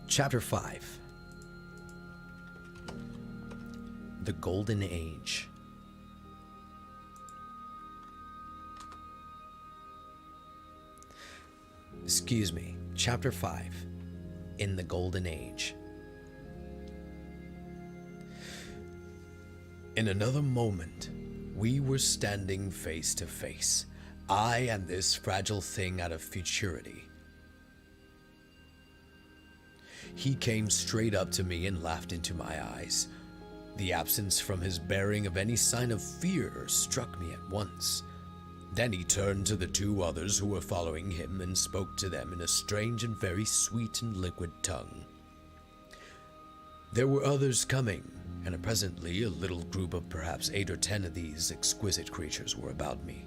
Chapter 5. The Golden Age. Excuse me. Chapter 5. In the Golden Age. In another moment, we were standing face to face, I and this fragile thing out of futurity. He came straight up to me and laughed into my eyes. The absence from his bearing of any sign of fear struck me at once. Then he turned to the two others who were following him and spoke to them in a strange and very sweet and liquid tongue. There were others coming, and presently a little group of perhaps 8 or 10 of these exquisite creatures were about me.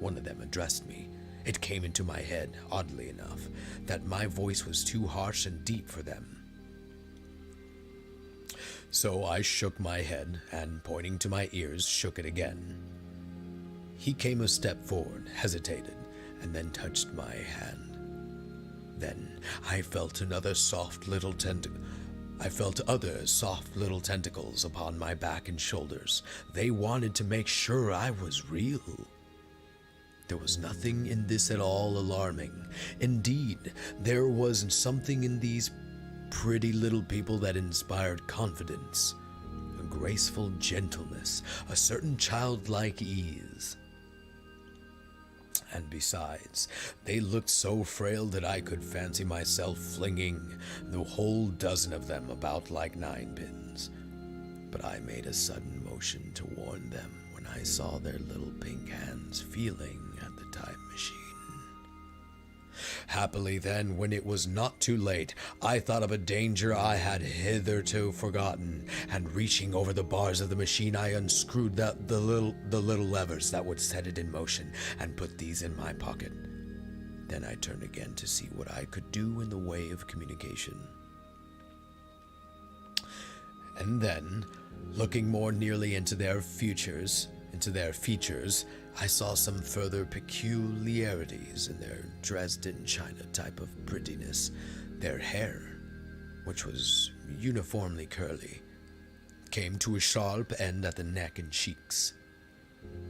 One of them addressed me. It came into my head, oddly enough, that my voice was too harsh and deep for them. So I shook my head and, pointing to my ears, shook it again. He came a step forward, hesitated, and then touched my hand. Then I felt other soft little tentacles upon my back and shoulders. They wanted to make sure I was real. There was nothing in this at all alarming. Indeed, there was something in these pretty little people that inspired confidence, a graceful gentleness, a certain childlike ease. And besides, they looked so frail that I could fancy myself flinging the whole dozen of them about like 9-pins. But I made a sudden motion to warn them when I saw their little pink hands feeling at the time machine. Happily then, when it was not too late, I thought of a danger I had hitherto forgotten, and reaching over the bars of the machine, I unscrewed the little levers that would set it in motion, and put these in my pocket. Then I turned again to see what I could do in the way of communication. And then, looking more nearly into their features, I saw some further peculiarities in their Dresden China type of prettiness. Their hair, which was uniformly curly, came to a sharp end at the neck and cheeks.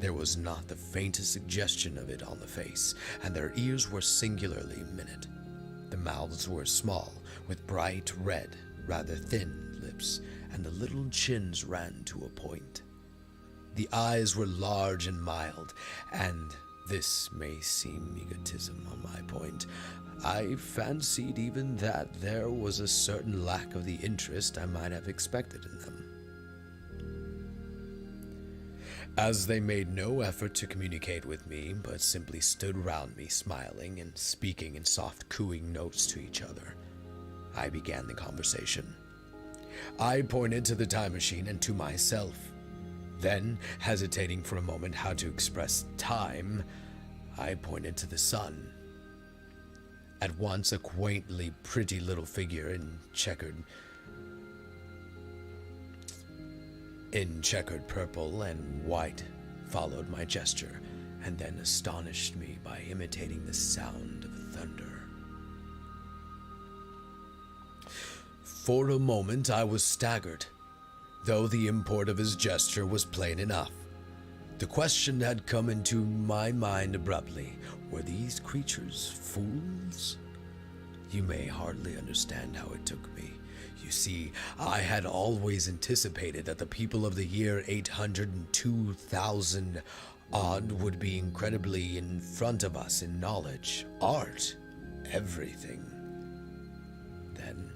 There was not the faintest suggestion of it on the face, and their ears were singularly minute. The mouths were small, with bright red, rather thin lips, and the little chins ran to a point. The eyes were large and mild, and this may seem egotism on my point. I fancied even that there was a certain lack of the interest I might have expected in them. As they made no effort to communicate with me, but simply stood round me smiling and speaking in soft cooing notes to each other, I began the conversation. I pointed to the time machine and to myself. Then, hesitating for a moment how to express time, I pointed to the sun. At once a quaintly pretty little figure in checkered purple and white followed my gesture, and then astonished me by imitating the sound of thunder. For a moment I was staggered, though the import of his gesture was plain enough. The question had come into my mind abruptly: were these creatures fools? You may hardly understand how it took me. You see, I had always anticipated that the people of the year 802,000 odd would be incredibly in front of us in knowledge, art, everything. Then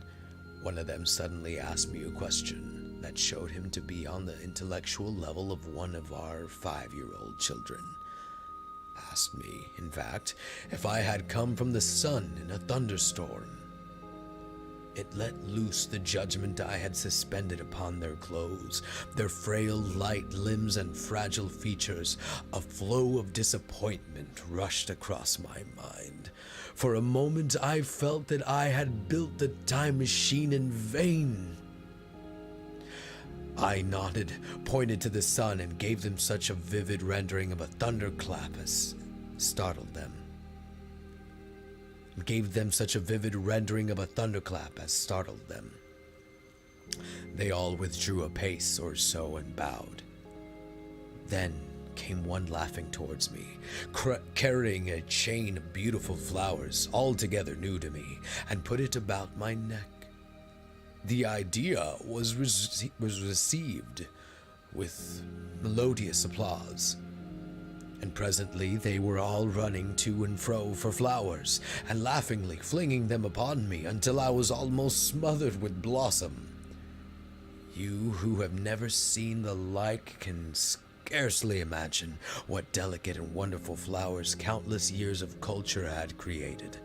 one of them suddenly asked me a question that showed him to be on the intellectual level of one of our 5-year-old children. Asked me, in fact, if I had come from the sun in a thunderstorm. It let loose the judgment I had suspended upon their clothes, their frail, light limbs and fragile features. A flow of disappointment rushed across my mind. For a moment I felt that I had built the time machine in vain. I nodded, pointed to the sun, and gave them such a vivid rendering of a thunderclap as startled them. gave them such a vivid rendering of a thunderclap as startled them. They all withdrew a pace or so and bowed. Then came one laughing towards me, carrying a chain of beautiful flowers, altogether new to me, and put it about my neck. The idea was received with melodious applause, and presently they were all running to and fro for flowers, and laughingly flinging them upon me until I was almost smothered with blossom. You who have never seen the like can scarcely imagine what delicate and wonderful flowers countless years of culture had created.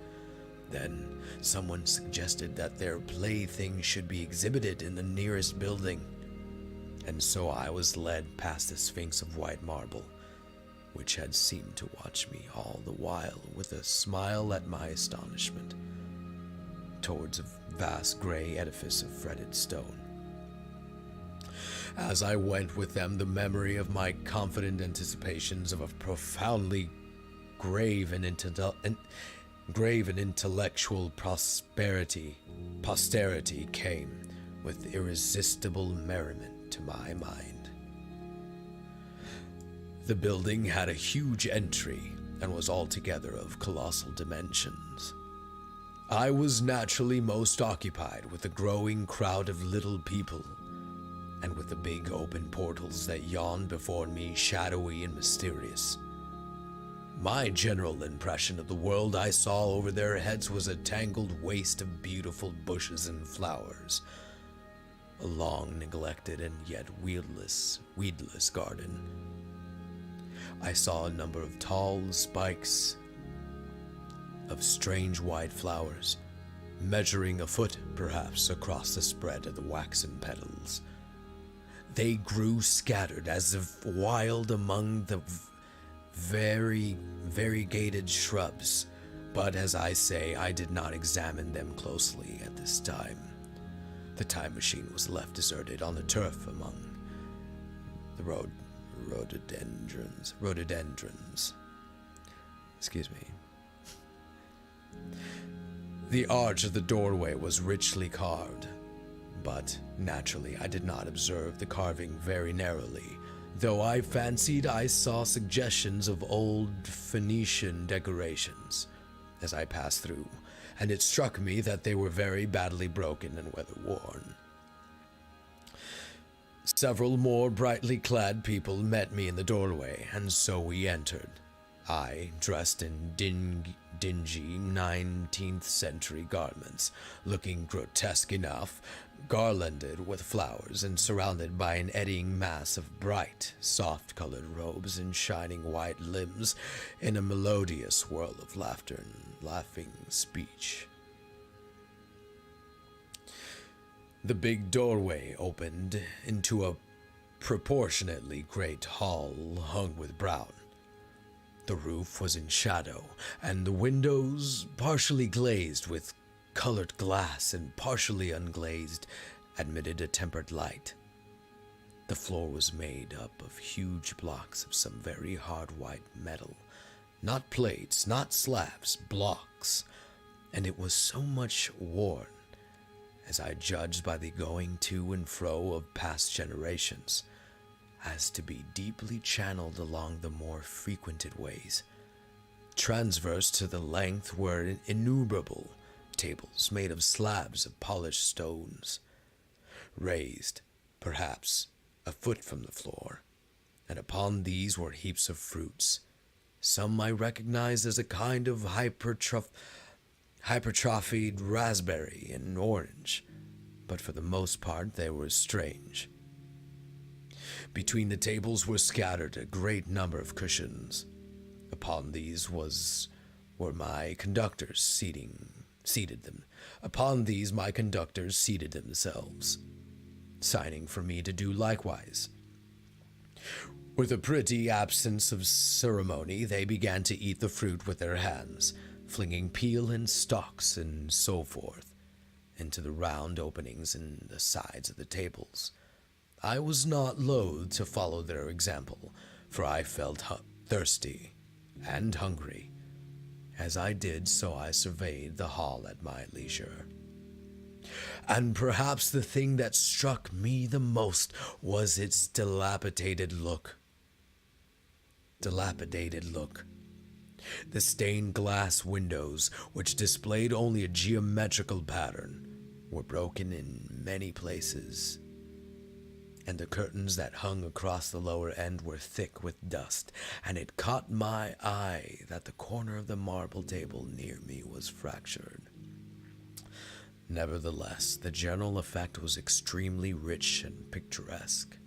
Then someone suggested that their playthings should be exhibited in the nearest building, and so I was led past the Sphinx of white marble, which had seemed to watch me all the while with a smile at my astonishment, towards a vast gray edifice of fretted stone. As I went with them, the memory of my confident anticipations of a profoundly grave and intellectual posterity came with irresistible merriment to my mind. The building had a huge entry and was altogether of colossal dimensions. I was naturally most occupied with the growing crowd of little people, and with the big open portals that yawned before me, shadowy and mysterious. My general impression of the world I saw over their heads was a tangled waste of beautiful bushes and flowers, a long neglected and yet weedless garden. I saw a number of tall spikes of strange white flowers, measuring a foot perhaps across the spread of the waxen petals. They grew scattered as if wild among the variegated shrubs, but as I say, I did not examine them closely at this time. The time machine was left deserted on the turf among the rhododendrons. Excuse me. The arch of the doorway was richly carved, but naturally I did not observe the carving very narrowly, though I fancied I saw suggestions of old Phoenician decorations as I passed through, and it struck me that they were very badly broken and weather-worn. Several more brightly clad people met me in the doorway, and so we entered. I, dressed in dingy 19th century garments, looking grotesque enough, garlanded with flowers and surrounded by an eddying mass of bright, soft-colored robes and shining white limbs in a melodious whirl of laughter and laughing speech. The big doorway opened into a proportionately great hall hung with brown. The roof was in shadow, and the windows, partially glazed with colored glass and partially unglazed, admitted a tempered light. The floor was made up of huge blocks of some very hard white metal, not plates, not slabs, blocks, and it was so much worn, as I judged by the going to and fro of past generations, as to be deeply channeled along the more frequented ways. Transverse to the length were innumerable tables made of slabs of polished stones, raised, perhaps, a foot from the floor, and upon these were heaps of fruits. Some I recognized as a kind of hypertrophied raspberry and orange, but for the most part they were strange. Between the tables were scattered a great number of cushions. Upon these were my conductors seated them. Upon these my conductors seated themselves, signing for me to do likewise. With a pretty absence of ceremony, they began to eat the fruit with their hands, flinging peel and stalks and so forth into the round openings in the sides of the tables. I was not loath to follow their example, for I felt thirsty and hungry, As I did so, I surveyed the hall at my leisure. And perhaps the thing that struck me the most was its dilapidated look. Dilapidated look. The stained glass windows, which displayed only a geometrical pattern, were broken in many places, and the curtains that hung across the lower end were thick with dust, and it caught my eye that the corner of the marble table near me was fractured. Nevertheless, the general effect was extremely rich and picturesque.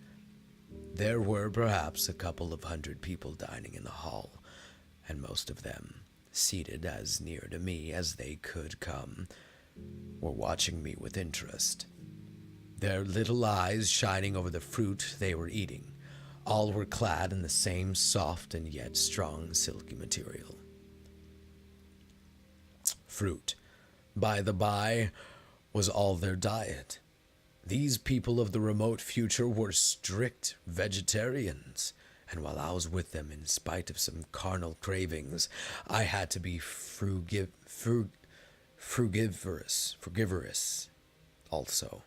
There were perhaps a couple of hundred people dining in the hall, and most of them, seated as near to me as they could come, were watching me with interest, their little eyes shining over the fruit they were eating. All were clad in the same soft and yet strong silky material. Fruit, by the by, was all their diet. These people of the remote future were strict vegetarians, and while I was with them in spite of some carnal cravings, I had to be frugivorous also.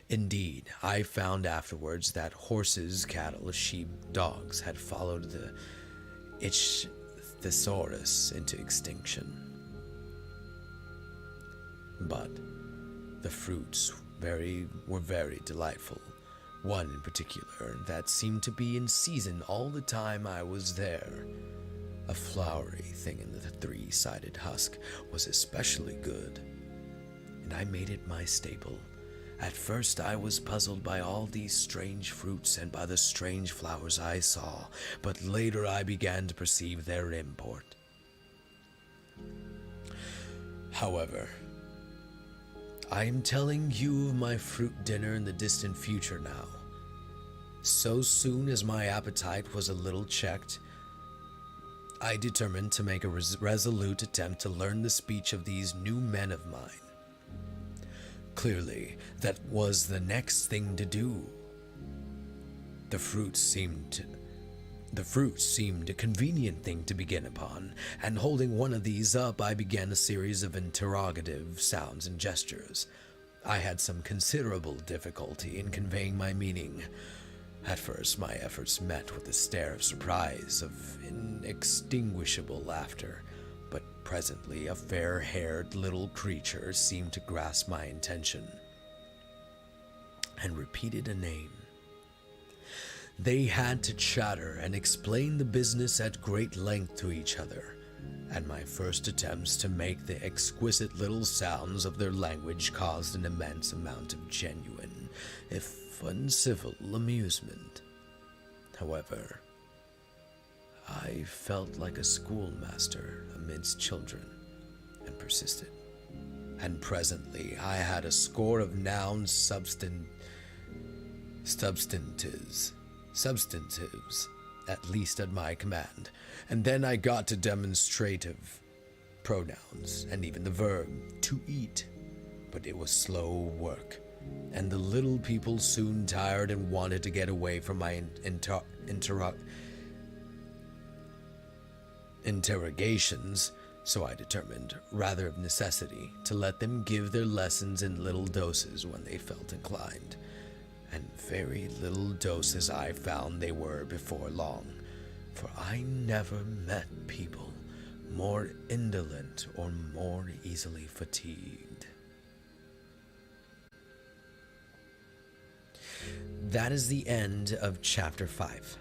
Indeed, I found afterwards that horses, cattle, sheep, dogs had followed the Ichthyosaurus into extinction. But the fruits were very delightful. One in particular that seemed to be in season all the time I was there. A flowery thing in the three-sided husk was especially good, and I made it my staple. At first I was puzzled by all these strange fruits and by the strange flowers I saw, but later I began to perceive their import. However, I am telling you of my fruit dinner in the distant future now. So soon as my appetite was a little checked, I determined to make a resolute attempt to learn the speech of these new men of mine. Clearly, that was the next thing to do. The fruit seemed a convenient thing to begin upon, and holding one of these up, I began a series of interrogative sounds and gestures. I had some considerable difficulty in conveying my meaning. At first, my efforts met with a stare of surprise, of inextinguishable laughter, but presently a fair-haired little creature seemed to grasp my intention, and repeated a name. They had to chatter and explain the business at great length to each other, and my first attempts to make the exquisite little sounds of their language caused an immense amount of genuine, if uncivil, amusement. However, I felt like a schoolmaster amidst children, and persisted. And presently I had a score of noun substantives, at least at my command, and then I got to demonstrative pronouns, and even the verb to eat. But it was slow work, and the little people soon tired and wanted to get away from my interrogations, so I determined, rather of necessity, to let them give their lessons in little doses when they felt inclined. And very little doses I found they were before long, for I never met people more indolent or more easily fatigued. That is the end of Chapter 5.